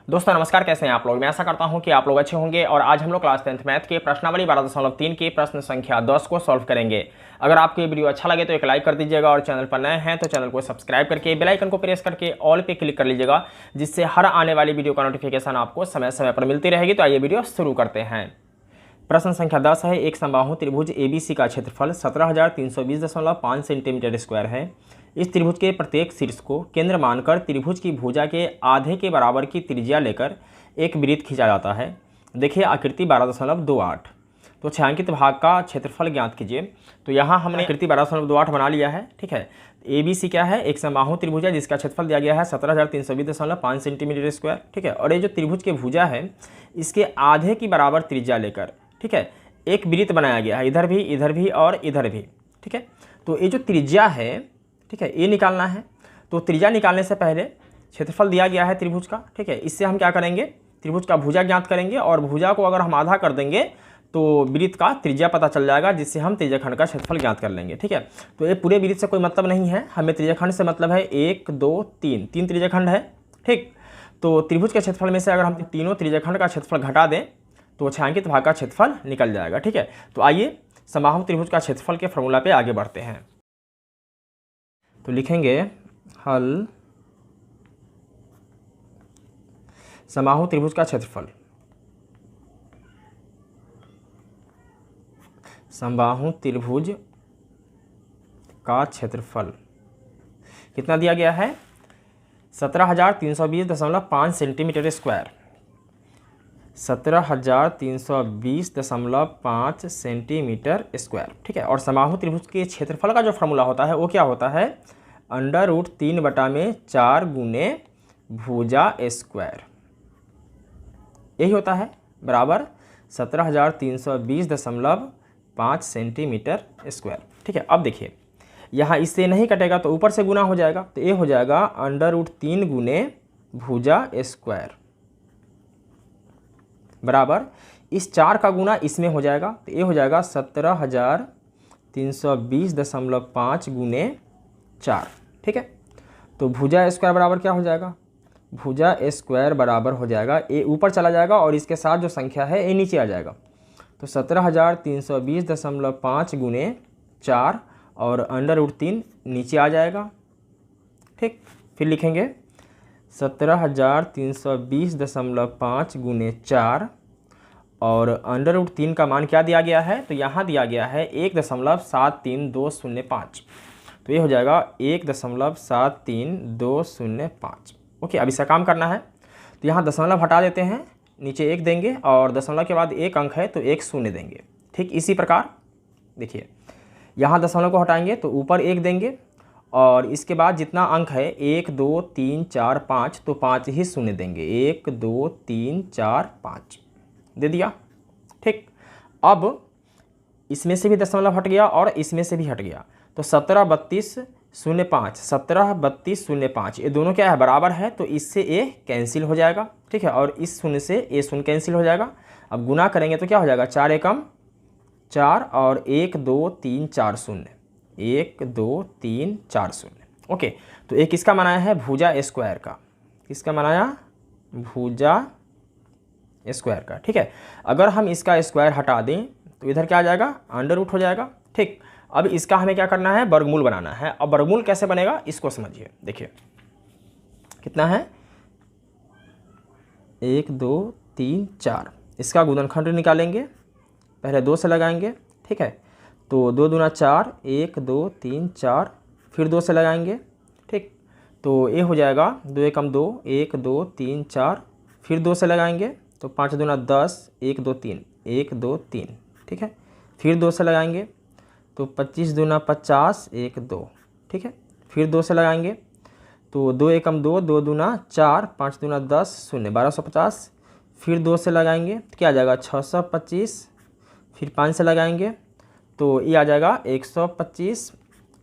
दोस्तों नमस्कार, कैसे हैं आप लोग। मैं आशा करता हूं कि आप लोग अच्छे होंगे। और आज हम लोग क्लास 10th मैथ के प्रश्नावली 12.3 के प्रश्न संख्या 10 को सॉल्व करेंगे। अगर आपको ये वीडियो अच्छा लगे तो एक लाइक कर दीजिएगा और चैनल पर नए हैं तो चैनल को सब्सक्राइब करके बेल आइकन को प्रेस करके ऑल पे क्लिक कर लीजिएगा, जिससे हर आने वाली वीडियो का नोटिफिकेशन आपको समय समय पर मिलती रहेगी। तो आइए वीडियो शुरू करते हैं। प्रश्न संख्या 10 है। एक समबाहु त्रिभुज ABC का क्षेत्रफल 17,320.5 सेंटीमीटर स्क्वायर है। इस त्रिभुज के प्रत्येक शीर्ष को केंद्र मानकर त्रिभुज की भुजा के आधे के बराबर की त्रिज्या लेकर एक वृत्त खींचा जाता है। देखिए आकृति 12.28। तो छायांकित भाग का क्षेत्रफल ज्ञात कीजिए। तो यहाँ हमने आकृति 12.28 बना लिया है। ठीक है, ABC क्या है? एक समबाहु त्रिभुज है जिसका क्षेत्रफल दिया गया है 17,320.5 सेंटीमीटर स्क्वायर। ठीक है, और ये जो त्रिभुज के भुजा है इसके आधे की बराबर त्रिज्या लेकर, ठीक है, एक वृत्त बनाया गया है, इधर भी और इधर भी। ठीक है, तो ये जो त्रिज्या है, ठीक है, ये निकालना है। तो त्रिज्या निकालने से पहले क्षेत्रफल दिया गया है त्रिभुज का। ठीक है, इससे हम क्या करेंगे? त्रिभुज का भुजा ज्ञात करेंगे और भुजा को अगर हम आधा कर देंगे तो वृत्त का त्रिज्या पता चल जाएगा, जिससे हम त्रिज्याखंड का क्षेत्रफल ज्ञात कर लेंगे। ठीक है, तो ये पूरे वृत्त से कोई मतलब नहीं है, हमें त्रिज्याखंड से मतलब है 1 2 3 तीन त्रिज्याखंड है। ठीक, तो त्रिभुज के क्षेत्रफल में से अगर हम तीनों त्रिज्याखंड का क्षेत्रफल घटा दें तो छायांकित भाग का क्षेत्रफल निकल जाएगा। ठीक है, तो आइए समबाहु त्रिभुज का क्षेत्रफल के फॉर्मूला पे आगे बढ़ते हैं। तो लिखेंगे हल समबाहु त्रिभुज का क्षेत्रफल। समबाहु त्रिभुज का क्षेत्रफल कितना दिया गया है? 17,320.5 सेंटीमीटर स्क्वायर। 17,320.5 centimetre square. ठीक है, और समबाहु त्रिभुज के क्षेत्रफल का जो फॉर्मूला होता है वो क्या होता है? √3/4 गुने भुजा स्क्वायर, यही होता है, बराबर 17,320.5 सेंटीमीटर स्क्वायर। ठीक है, अब देखिए यहाँ इससे नहीं कटेगा तो ऊपर से गुना हो जाएगा, तो ये हो जाएगा √3 गुने भुजा स्क्वायर बराबर इस 4 का गुना इसमें हो जाएगा, तो ये हो जाएगा 17,320.5 गुने 4। ठीक है, तो भुजा स्क्वायर बराबर क्या हो जाएगा? भुजा स्क्वायर बराबर हो जाएगा, ये ऊपर चला जाएगा और इसके साथ जो संख्या है ये नीचे आ जाएगा। तो 17,320.5 गुने 4 और √3 नीचे आ जाएगा। ठीक, फिर लिखेंगे 17,320.5 गुने 4 और √3 का मान क्या दिया गया है? तो यहाँ दिया गया है 1.73205। तो ये हो जाएगा 1.73205। ओके, अब इसका काम करना है तो यहाँ दशमलव हटा देते हैं, नीचे 1 देंगे और दशमलव के बाद एक अंक है तो एक शून्य देंगे। ठीक, इसी प्रकार देखिए यहाँ दशमलव को हटाएंगे तो ऊपर 1 देंगे और इसके बाद जितना अंक है 1 2 3 4 5 तो 5 ही शून्य देंगे। 1 2 3 4 5 दे दिया। ठीक, अब इसमें से भी दशमलव हट गया और इसमें से भी हट गया, तो 173205 173205 ये दोनों क्या है? बराबर है, तो इससे ये कैंसिल हो जाएगा। ठीक है, और इस शून्य से ये शून्य कैंसिल हो जाएगा। अब गुना करेंगे तो क्या हो जाएगा? 4 एकम 4 और 1 2 3 4 शून्य, 1 2 3 4 शून्य। ओके, तो एक किसका बनाया है? भुजा स्क्वायर का। किसका बनाया? भुजा स्क्वायर का। ठीक है, अगर हम इसका स्क्वायर हटा दें तो इधर क्या आ जाएगा? √ हो जाएगा। ठीक, अब इसका हमें क्या करना है? वर्गमूल बनाना है। अब वर्गमूल कैसे बनेगा इसको समझिए। देखिए कितना है? 1 2 3 4, इसका गुणनखंड निकालेंगे, पहले 2 से लगाएंगे। ठीक है, तो 2 दूना 4, 1 2 3 4, फिर 2 से लगाएंगे। ठीक, तो ये हो जाएगा 2 एकम 2, 1 2 3 4, फिर 2 से लगाएंगे तो 5 दूना 10, 1 2 3, 1 2 3। ठीक है, फिर 2 से लगाएंगे तो 25 दूना 50, 1 2। ठीक है, फिर 2 से लगाएंगे तो 2 एकम 2, 2 दूना 4, 5 दूना 10, शून्य 1250। फिर 2 से लगाएंगे तो क्या आ जाएगा? 625। फिर 5 से लगाएंगे तो ये आ जाएगा 125।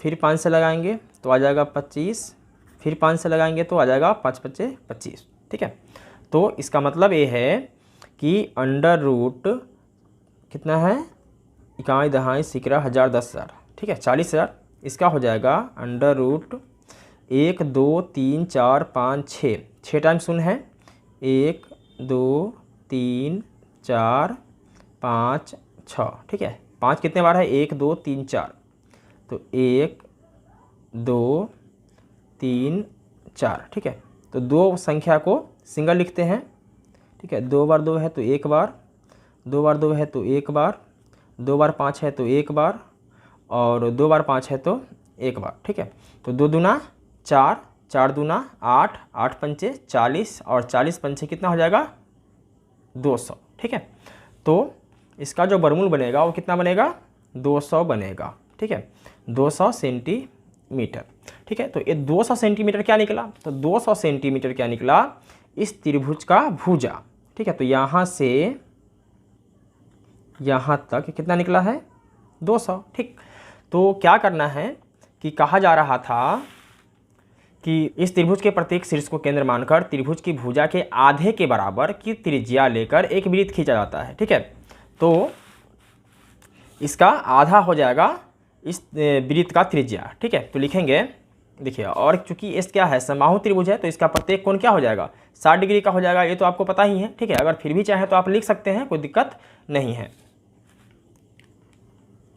फिर 5 से लगाएंगे तो आ जाएगा 25। फिर 5 से लगाएंगे तो आ जाएगा 5 5 25। ठीक है, तो इसका मतलब ये है कि √ कितना है? 51 दहाई सिकरा 1000 10,000। ठीक है, 40,000। इसका हो जाएगा √ 1 2 3 4 5 6 टाइम शून्य है, 1 2 3 4 5 6, ठीक है। 5 कितने बार है? 1 2 3 4, तो 1 2 3 4, ठीक है। तो दो संख्या को सिंगल लिखते हैं, ठीक है। 2 बार 2 है तो 1 बार, 2 बार 2 है तो 1 बार, 2 बार 5 है तो 1 बार, और 2 बार 5 है तो 1 बार, ठीक है। तो 2 दूना 4, 4 दूना 8, 8 पंचे 40, और 40 पंचे कितना हो जाएगा? 200, ठीक है। तो इसका जो वर्गमूल बनेगा वो कितना बनेगा? 200 बनेगा, ठीक है। 200 सेंटीमीटर, ठीक है। तो ये 200 सेंटीमीटर क्या निकला? तो 200 सेंटीमीटर क्या निकला? इस त्रिभुज का भुजा, ठीक है। तो यहाँ से यहाँ तक कितना निकला है? 200, ठीक। तो क्या करना है कि कहा जा रहा था कि इस त्रिभुज के प्रत्येक शीर्ष को केंद्र मानकर त्रिभुज की भुजा के आधे के बराबर की त्रिज्या लेकर एक वृत्त खींचा जाता है, ठीक है। तो इसका आधा हो जाएगा इस वृत्त का त्रिज्या, ठीक है। तो लिखेंगे, देखिए, और चूंकि इस क्या है? समबाहु त्रिभुज है, तो इसका प्रत्येक कोण क्या हो जाएगा? 60 डिग्री का हो जाएगा। ये तो आपको पता ही है, ठीक है। अगर फिर भी चाहे तो आप लिख सकते हैं, कोई दिक्कत नहीं है।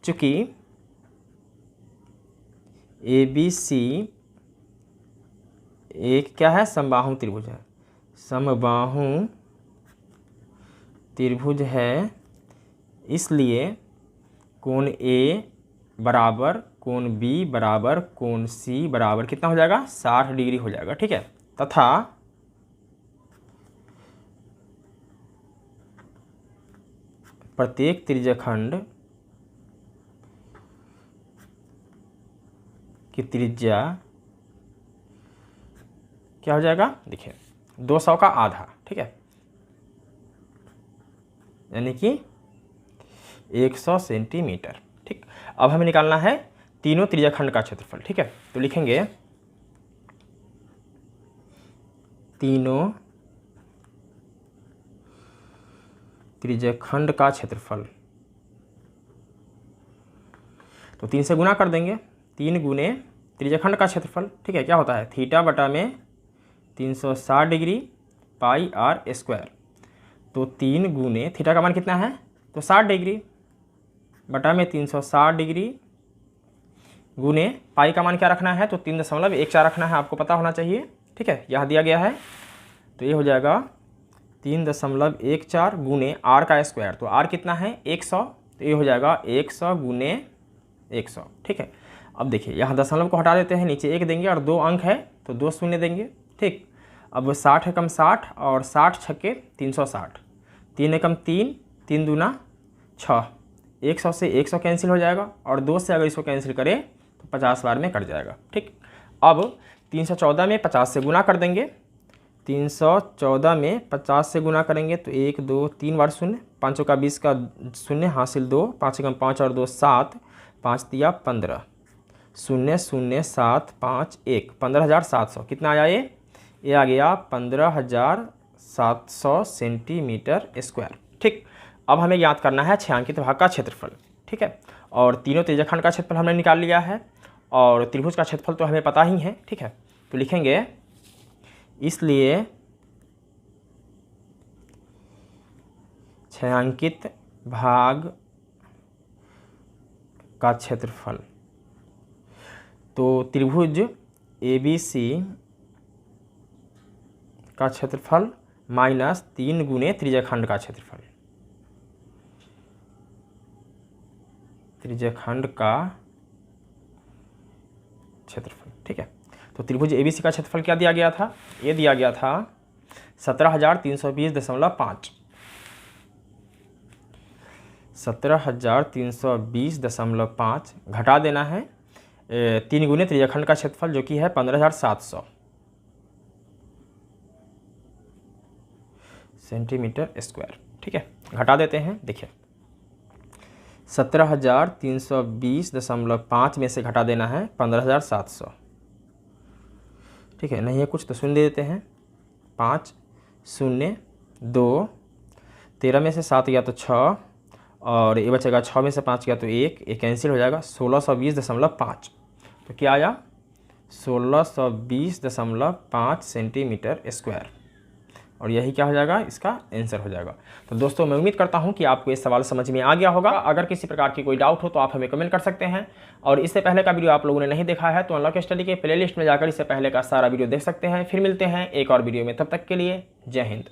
चूंकि ABC एक क्या है? समबाहु त्रिभुज है, समबाहु त्रिभुज है, इसलिए कोण A बराबर कोण B बराबर कोण C बराबर कितना हो जाएगा? 60 डिग्री हो जाएगा, ठीक है। तथा प्रत्येक त्रिज्याखंड की त्रिज्या क्या हो जाएगा? देखिए, 200 का आधा, ठीक है, यानी कि 100 सेंटीमीटर, ठीक। अब हमें निकालना है तीनों त्रिज्याखंड का क्षेत्रफल, ठीक है। तो लिखेंगे तीनों त्रिज्याखंड का क्षेत्रफल। तो 3 से गुना कर देंगे, 3 गुने त्रिज्याखंड का क्षेत्रफल, ठीक है। क्या होता है? थीटा बटा में 360 डिग्री पाई आर स्क्वायर। तो 3 गुने थीटा का मान कितना है? तो 60 डिग्री बटा में 360 डिग्री गुने पाई का मान क्या रखना है? तो 3.14 रखना है, आपको पता होना चाहिए, ठीक है। यह दिया गया है, तो ये हो जाएगा 3.14 गुने आर का स्क्वायर। तो आर कितना है? 100, तो ये हो जाएगा 100 गुने 100, ठीक है। अब देखिए, यहाँ दशमलव को हटा देते हैं, नीचे 1 देंगे और 2 अंक है तो 2 शून्य देंगे, ठीक। अब 60 एकम 60 और 60 छक्के 360, 3 एकम 3, 3 दूना 6, 100 से 100 कैंसिल हो जाएगा, और 2 से अगर इसको कैंसिल करें तो 50 बार में कट जाएगा, ठीक। अब 314 में 50 से गुना कर देंगे, 314 में 50 से गुना करेंगे तो 1 2 3 बार शून्य, 5 का 20 का शून्य हासिल 2, 5 एकम 5 और 2 7, 5 दिया 15, 0 0 7 5 1, 15,700 कितना आया? ये आ गया 15,700 सेंटीमीटर स्क्वायर, ठीक। अब हमें याद करना है छायांकित भाग का क्षेत्रफल, ठीक है। और तीनों त्रिज्याखंड का क्षेत्रफल हमने निकाल लिया है, और त्रिभुज का क्षेत्रफल तो हमें पता ही है, ठीक है। तो लिखेंगे, इसलिए छायांकित भाग का क्षेत्रफल, तो त्रिभुज ABC का क्षेत्रफल माइनस 3 गुने त्रिज्याखंड का क्षेत्रफल, त्रिज्याखंड का क्षेत्रफल, ठीक है। तो त्रिभुज ABC का क्षेत्रफल क्या दिया गया था? ये दिया गया था 17,320.5, 17,320.5 घटा देना है 3 गुने त्रिज्याखंड का क्षेत्रफल जो कि है 15,700 सेंटीमीटर स्क्वायर, ठीक है। घटा देते हैं, देखिए 17,320.5 में से घटा देना है 15,700, ठीक है। नहीं है कुछ तो शून्य दे देते हैं, 5 0 2, 13 में से 7 गया तो 6, और ये बचेगा 6 में से 5 गया तो 1, ये कैंसिल हो जाएगा 1620.5। तो क्या आया? 1620.5 सेंटीमीटर स्क्वायर, और यही क्या हो जाएगा, इसका आंसर हो जाएगा। तो दोस्तों मैं उम्मीद करता हूं कि आपको ये सवाल समझ में आ गया होगा। अगर किसी प्रकार की कोई डाउट हो तो आप हमें कमेंट कर सकते हैं, और इससे पहले का वीडियो आप लोगों ने नहीं देखा है तो अनलॉक स्टडी के प्लेलिस्ट में जाकर इससे पहले का सारा वीडियो देख सकते हैं। फिर मिलते हैं एक और वीडियो में, तब तक के लिए जय हिंद।